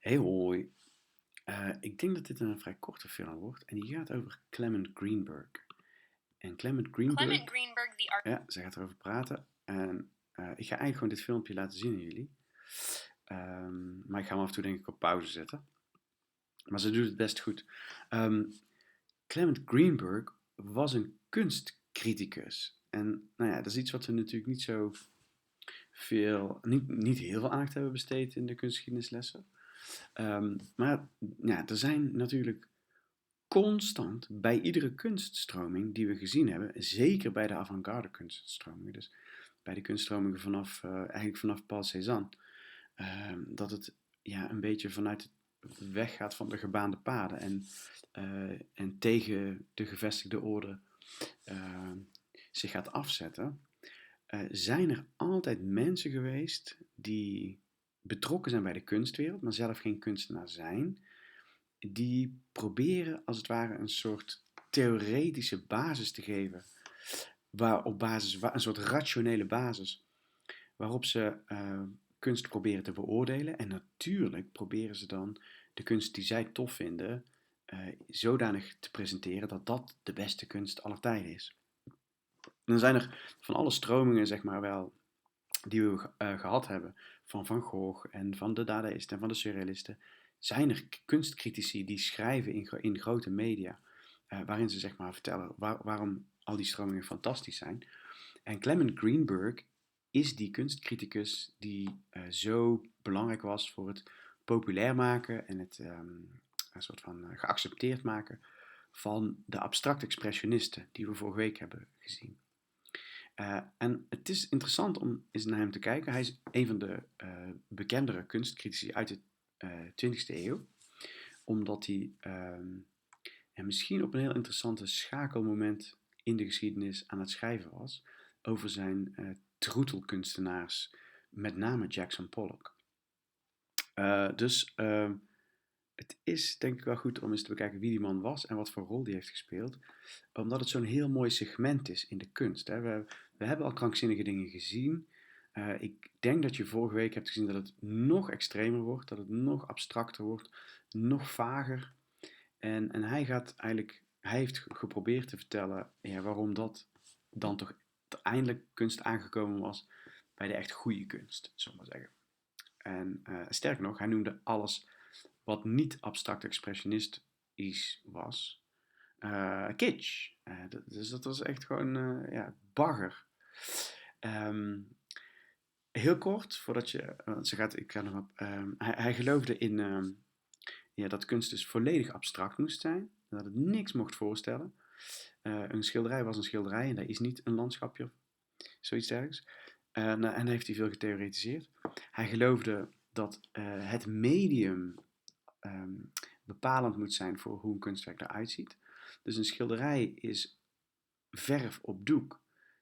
Hey hoi. Ik denk dat dit een vrij korte film wordt en die gaat over Clement Greenberg. En Clement Greenberg, Clement Greenberg, the art. ja, zij gaat erover praten. En ik ga eigenlijk gewoon dit filmpje laten zien aan jullie. Maar ik ga hem af en toe denk ik op pauze zetten. Maar ze doet het best goed. Ehm, Clement Greenberg was een kunstcriticus. En nou ja, dat is iets wat we natuurlijk niet zo veel, niet heel veel aandacht hebben besteed in de kunstgeschiedenislessen. Maar ja, er zijn natuurlijk constant bij iedere kunststroming die we gezien hebben, zeker bij de avant-garde kunststromingen, dus bij de kunststromingen eigenlijk vanaf Paul Cézanne, dat het ja, een beetje vanuit het weggaat van de gebaande paden en tegen de gevestigde orde uh, zich gaat afzetten, zijn er altijd mensen geweest die betrokken zijn bij de kunstwereld, maar zelf geen kunstenaar zijn, die proberen als het ware een soort theoretische basis te geven, een soort rationele basis, waarop ze kunst proberen te beoordelen. En natuurlijk proberen ze dan de kunst die zij tof vinden zodanig te presenteren dat dat de beste kunst aller tijden is. En dan zijn er van alle stromingen, zeg maar wel, die we gehad hebben, van Van Gogh en van de Dadaïsten en van de Surrealisten, zijn er kunstcritici die schrijven in grote media, waarin ze zeg maar vertellen waarom al die stromingen fantastisch zijn. En Clement Greenberg is die kunstcriticus die zo belangrijk was voor het populair maken en het een soort van geaccepteerd maken van de abstract expressionisten die we vorige week hebben gezien. En het is interessant om eens naar hem te kijken. Hij is een van de bekendere kunstcritici uit de 20e eeuw. Omdat hij misschien op een heel interessante schakelmoment in de geschiedenis aan het schrijven was over zijn troetelkunstenaars, met name Jackson Pollock. Dus het is denk ik wel goed om eens te bekijken wie die man was en wat voor rol die heeft gespeeld. Omdat het zo'n heel mooi segment is in de kunst. Hè. We hebben al krankzinnige dingen gezien. Ik denk dat je vorige week hebt gezien dat het nog extremer wordt, dat het nog abstracter wordt, nog vager. En hij heeft geprobeerd te vertellen ja, waarom dat dan toch eindelijk kunst aangekomen was bij de echt goede kunst, zullen we maar zeggen. En sterker nog, hij noemde alles wat niet abstract expressionistisch was, kitsch. Dus dat was echt gewoon ja, bagger. Um, Heel kort, voordat je, want ik ga nog op, hij geloofde in ja, dat kunst dus volledig abstract moest zijn, dat het niks mocht voorstellen. Een schilderij was een schilderij en dat is niet een landschapje of zoiets dergelijks. En hij heeft hij veel getheoretiseerd. Hij geloofde dat het medium bepalend moet zijn voor hoe een kunstwerk eruit ziet. Dus een schilderij is verf op doek.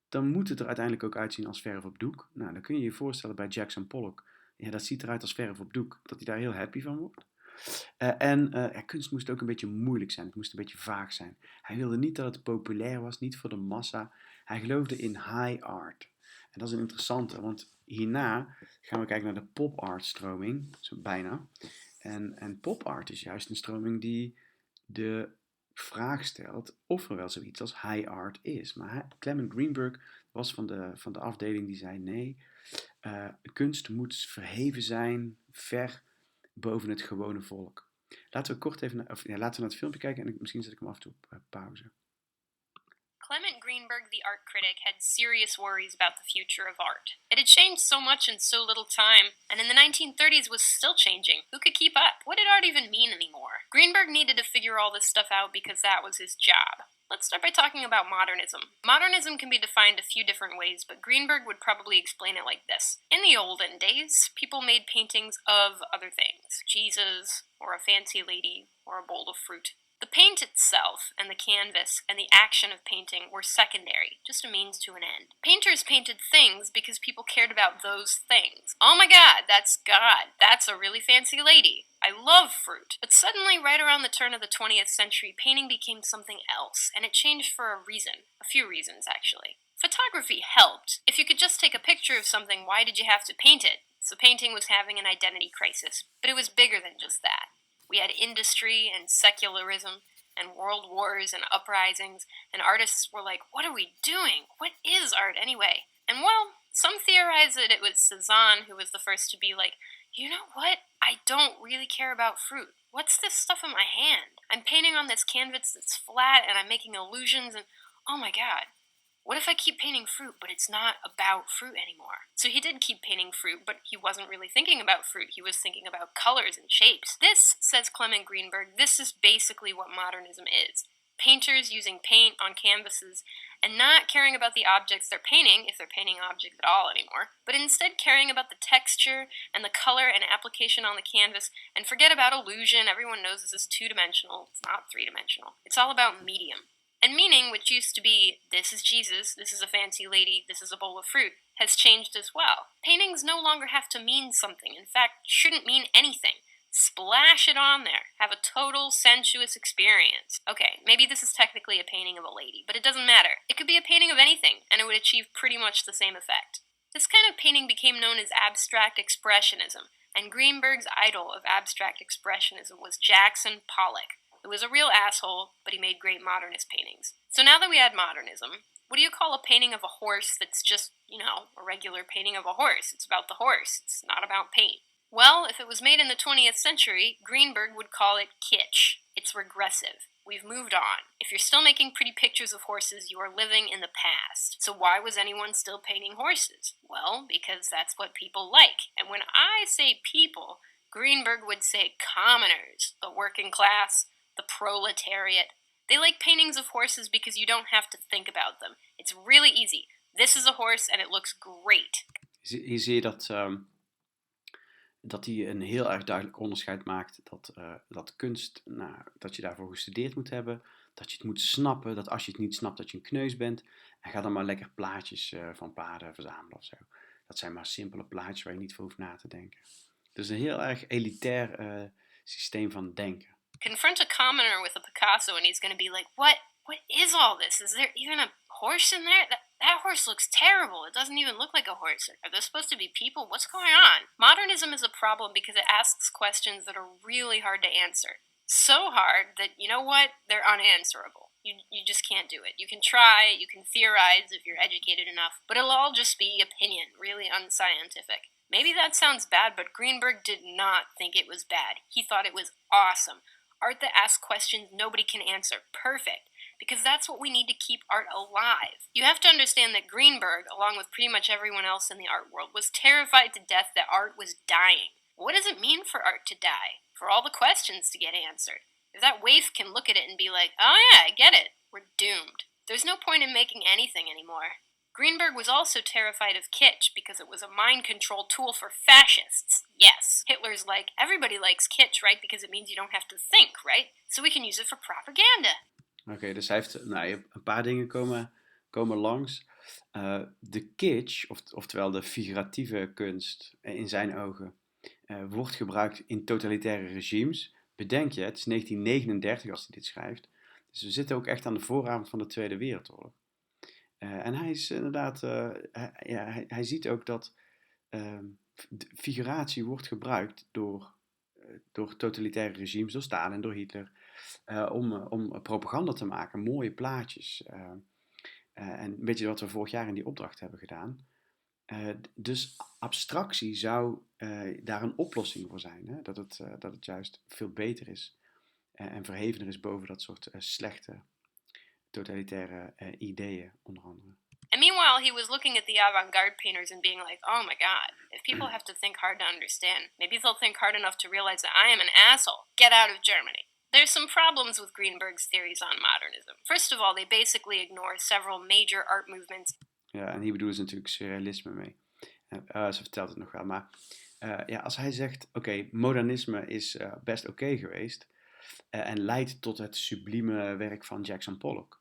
Dan moet het er uiteindelijk ook uitzien als verf op doek. Nou, dan kun je je voorstellen bij Jackson Pollock. Ja, dat ziet eruit als verf op doek. Dat hij daar heel happy van wordt. Kunst moest ook een beetje moeilijk zijn. Het moest een beetje vaag zijn. Hij wilde niet dat het populair was, niet voor de massa. Hij geloofde in high art. En dat is een interessante, want hierna gaan we kijken naar de pop art stroming, zo bijna. En pop art is juist een stroming die de vraag stelt of er wel zoiets als high art is. Maar Clement Greenberg was van de afdeling die zei nee, kunst moet verheven zijn, ver boven het gewone volk. Laten we kort even laten we naar het filmpje kijken en misschien zet ik hem af en toe op pauze. Clement Greenberg, the art critic, had serious worries about the future of art. It had changed so much in so little time, and in the 1930s was still changing. Who could keep up? What did art even mean anymore? Greenberg needed to figure all this stuff out because that was his job. Let's start by talking about modernism. Modernism can be defined a few different ways, but Greenberg would probably explain it like this. In the olden days, people made paintings of other things. Jesus, or a fancy lady, or a bowl of fruit. The paint itself, and the canvas, and the action of painting were secondary, just a means to an end. Painters painted things because people cared about those things. Oh my god, that's God. That's a really fancy lady. I love fruit. But suddenly, right around the turn of the 20th century, painting became something else, and it changed for a reason. A few reasons, actually. Photography helped. If you could just take a picture of something, why did you have to paint it? so painting was having an identity crisis, but it was bigger than just that. We had industry and secularism and world wars and uprisings, and artists were like, what are we doing? What is art anyway? And well, some theorize that it was Cezanne who was the first to be like, you know what? I don't really care about fruit. What's this stuff in my hand? I'm painting on this canvas that's flat and I'm making illusions and oh my god. What if I keep painting fruit, but it's not about fruit anymore? So he did keep painting fruit, but he wasn't really thinking about fruit. He was thinking about colors and shapes. This, says Clement Greenberg, this is basically what modernism is. Painters using paint on canvases and not caring about the objects they're painting, if they're painting objects at all anymore, but instead caring about the texture and the color and application on the canvas, and forget about illusion. Everyone knows this is two-dimensional. It's not three-dimensional. It's all about medium. And meaning, which used to be, this is Jesus, this is a fancy lady, this is a bowl of fruit, has changed as well. Paintings no longer have to mean something. In fact, shouldn't mean anything. Splash it on there. Have a total sensuous experience. Okay, maybe this is technically a painting of a lady, but it doesn't matter. It could be a painting of anything, and it would achieve pretty much the same effect. This kind of painting became known as Abstract Expressionism, and Greenberg's idol of Abstract Expressionism was Jackson Pollock, who was a real asshole, but he made great modernist paintings. So now that we had modernism, what do you call a painting of a horse that's just, a regular painting of a horse? It's about the horse. It's not about paint. Well, if it was made in the 20th century, Greenberg would call it kitsch. It's regressive. We've moved on. If you're still making pretty pictures of horses, you are living in the past. So why was anyone still painting horses? Well, because that's what people like. And when I say people, Greenberg would say commoners, the working class, the proletariat. They like paintings of horses because you don't have to think about them. It's really easy. This is a horse and it looks great. Hier zie je dat hij een heel erg duidelijk onderscheid maakt dat kunst, dat je daarvoor gestudeerd moet hebben, dat je het moet snappen, dat als je het niet snapt dat je een kneus bent, en ga dan maar lekker plaatjes van paarden verzamelen of zo. Dat zijn maar simpele plaatjes waar je niet voor hoeft na te denken. Dus een heel erg elitair systeem van denken. Confront a commoner with a Picasso and he's going to be like, what is all this? Is there even a horse in there? That horse looks terrible. It doesn't even look like a horse. Are there supposed to be people? What's going on? Modernism is a problem because it asks questions that are really hard to answer. So hard that, you know what? They're unanswerable. You just can't do it. You can try, you can theorize if you're educated enough, but it'll all just be opinion, really unscientific. Maybe that sounds bad, but Greenberg did not think it was bad. He thought it was awesome. Art that asks questions nobody can answer. Perfect. Because that's what we need to keep art alive. You have to understand that Greenberg, along with pretty much everyone else in the art world, was terrified to death that art was dying. What does it mean for art to die? For all the questions to get answered? If that waif can look at it and be like, oh yeah, I get it, we're doomed. There's no point in making anything anymore. Greenberg was also terrified of kitsch because it was a mind control tool for fascists. Yes, Hitler's like, everybody likes kitsch, right? Because it means you don't have to think, right? So we can use it for propaganda. Oké, dus hij heeft een paar dingen komen langs. De kitsch, oftewel de figuratieve kunst, in zijn ogen, wordt gebruikt in totalitaire regimes. Bedenk je, het is 1939 als hij dit schrijft. Dus we zitten ook echt aan de vooravond van de Tweede Wereldoorlog. En hij is inderdaad, hij ziet ook dat figuratie wordt gebruikt door totalitaire regimes, door Stalin en door Hitler, om propaganda te maken, mooie plaatjes. En weet je wat we vorig jaar in die opdracht hebben gedaan? Dus abstractie zou daar een oplossing voor zijn. Hè? Dat het juist veel beter is en verhevener is boven dat soort slechte totalitaire ideeën, onder andere. And meanwhile, he was looking at the avant-garde painters and being like, oh my god, if people have to think hard to understand, maybe they'll think hard enough to realize that I am an asshole. Get out of Germany. There's some problems with Greenberg's theories on modernism. First of all, they basically ignore several major art movements. Ja, en hier bedoelen ze natuurlijk surrealisme mee. Ze vertelt het nog wel, maar als hij zegt, oké, modernisme is best oké geweest en leidt tot het sublieme werk van Jackson Pollock.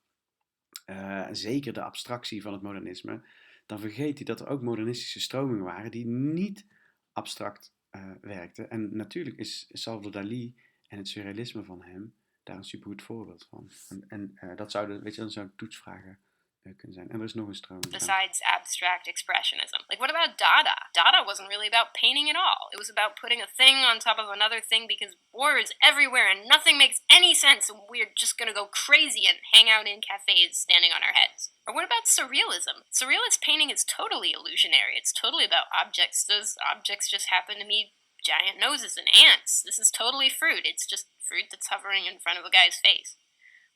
Zeker de abstractie van het modernisme, dan vergeet hij dat er ook modernistische stromingen waren die niet abstract werkten. En natuurlijk is Salvador Dalí en het surrealisme van hem daar een supergoed voorbeeld van. En dat zouden, weet je, dan zo'n toetsvragen kunnen zijn. En er is nog een stroming. Besides abstract expressionism. Like, what about Dada? Dada wasn't really about painting at all. It was about putting a thing on top of another thing because war is everywhere and nothing makes any sense and we're just gonna go crazy and hang out in cafes standing on our heads. Or what about surrealism? Surrealist painting is totally illusionary. It's totally about objects. Those objects just happen to be giant noses and ants. This is totally fruit. It's just fruit that's hovering in front of a guy's face.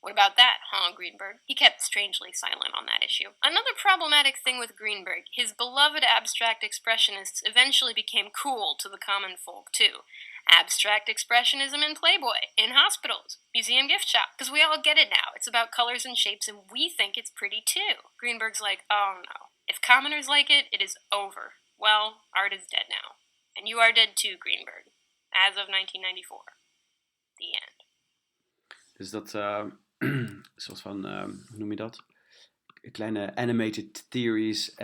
What about that, huh, Greenberg? He kept strangely silent on that issue. Another problematic thing with Greenberg, his beloved abstract expressionists eventually became cool to the common folk, too. Abstract expressionism in Playboy, in hospitals, museum gift shop, because we all get it now. It's about colors and shapes, and we think it's pretty, too. Greenberg's like, oh no. If commoners like it, it is over. Well, art is dead now. And you are dead too, Greenberg. As of 1994. The end. Dus dat... een soort van, hoe noem je dat? Een kleine animated theories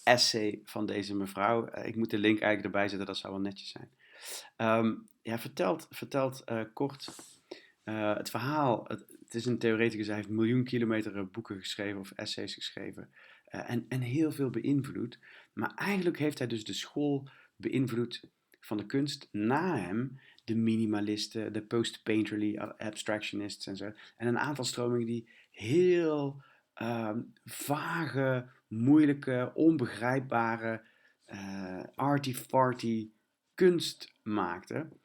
essay van deze mevrouw. Ik moet de link eigenlijk erbij zetten, dat zou wel netjes zijn. Vertelt kort het verhaal. Het is een theoreticus, hij heeft 1 miljoen kilometer boeken geschreven of essays geschreven. En heel veel beïnvloed. Maar eigenlijk heeft hij dus de school beïnvloed van de kunst na hem. De minimalisten, de post-painterly abstractionists en zo. En een aantal stromingen die heel vage, moeilijke, onbegrijpbare, arty-farty kunst maakten.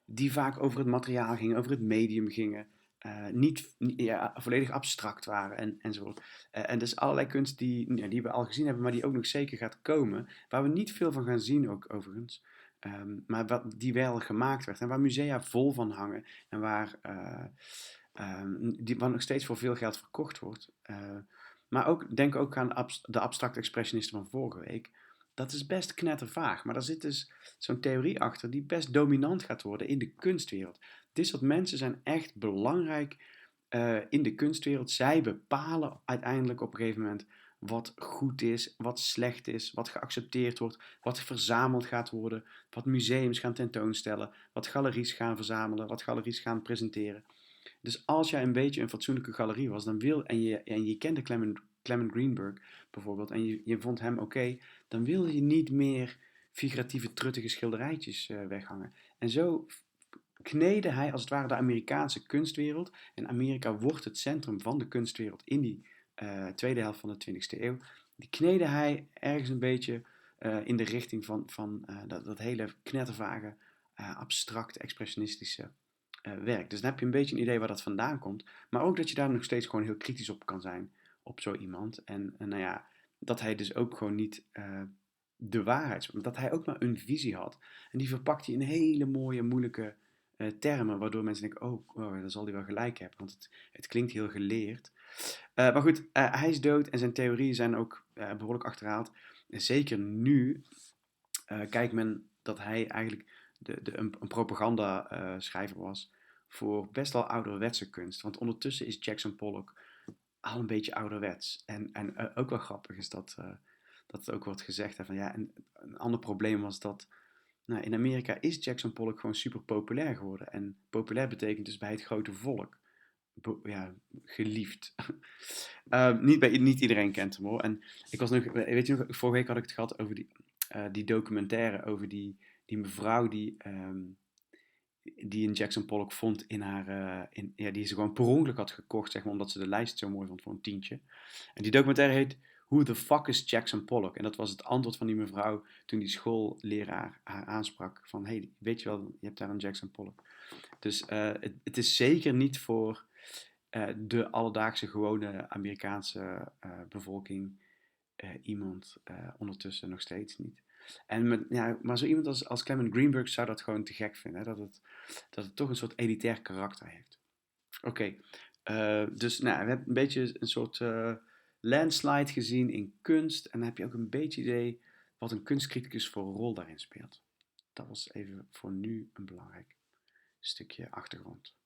Die vaak over het materiaal gingen, over het medium gingen. Niet volledig abstract waren enzovoort. En dus allerlei kunst die we al gezien hebben, maar die ook nog zeker gaat komen. Waar we niet veel van gaan zien ook overigens. Maar die wel gemaakt werd en waar musea vol van hangen en waar nog steeds voor veel geld verkocht wordt. Maar denk ook aan de abstract expressionisten van vorige week. Dat is best knettervaag, maar daar zit dus zo'n theorie achter die best dominant gaat worden in de kunstwereld. Dit soort mensen zijn echt belangrijk in de kunstwereld. Zij bepalen uiteindelijk op een gegeven moment wat goed is, wat slecht is, wat geaccepteerd wordt, wat verzameld gaat worden, wat museums gaan tentoonstellen, wat galeries gaan verzamelen, wat galeries gaan presenteren. Dus als jij een beetje een fatsoenlijke galerie was en je kende Clement Greenberg bijvoorbeeld en je vond hem oké, dan wilde je niet meer figuratieve truttige schilderijtjes weghangen. En zo kneden hij als het ware de Amerikaanse kunstwereld. En Amerika wordt het centrum van de kunstwereld in die tweede helft van de 20e eeuw. Die kneden hij ergens een beetje in de richting van dat hele knettervage, abstracte, expressionistische werk. Dus dan heb je een beetje een idee waar dat vandaan komt. Maar ook dat je daar nog steeds gewoon heel kritisch op kan zijn. Op zo iemand. En nou ja, dat hij dus ook gewoon niet de waarheid... Dat hij ook maar een visie had. En die verpakt hij in hele mooie, moeilijke termen. Waardoor mensen denken, oh, dan zal hij wel gelijk hebben. Want het klinkt heel geleerd. Maar goed, hij is dood en zijn theorieën zijn ook behoorlijk achterhaald. En zeker nu kijkt men dat hij eigenlijk een propaganda schrijver was voor best wel ouderwetse kunst. Want ondertussen is Jackson Pollock al een beetje ouderwets. En ook wel grappig is dat het ook wordt gezegd. Hè, van, ja, een ander probleem was dat in Amerika is Jackson Pollock gewoon super populair geworden. En populair betekent dus bij het grote volk. Geliefd. Niet iedereen kent hem hoor. En ik was nog, weet je nog, vorige week had ik het gehad over die documentaire over die mevrouw die een Jackson Pollock vond in haar, die ze gewoon per ongeluk had gekocht, zeg maar, omdat ze de lijst zo mooi vond voor een tientje. En die documentaire heet Who the fuck is Jackson Pollock? En dat was het antwoord van die mevrouw toen die schoolleraar haar aansprak van, hey, weet je wel, je hebt daar een Jackson Pollock. Dus het is zeker niet voor de alledaagse gewone Amerikaanse bevolking iemand ondertussen nog steeds niet. Maar zo iemand als Clement Greenberg zou dat gewoon te gek vinden. Hè? Dat het toch een soort elitair karakter heeft. Oké. Dus we hebben een beetje een soort landslide gezien in kunst. En dan heb je ook een beetje idee wat een kunstcriticus voor een rol daarin speelt. Dat was even voor nu een belangrijk stukje achtergrond.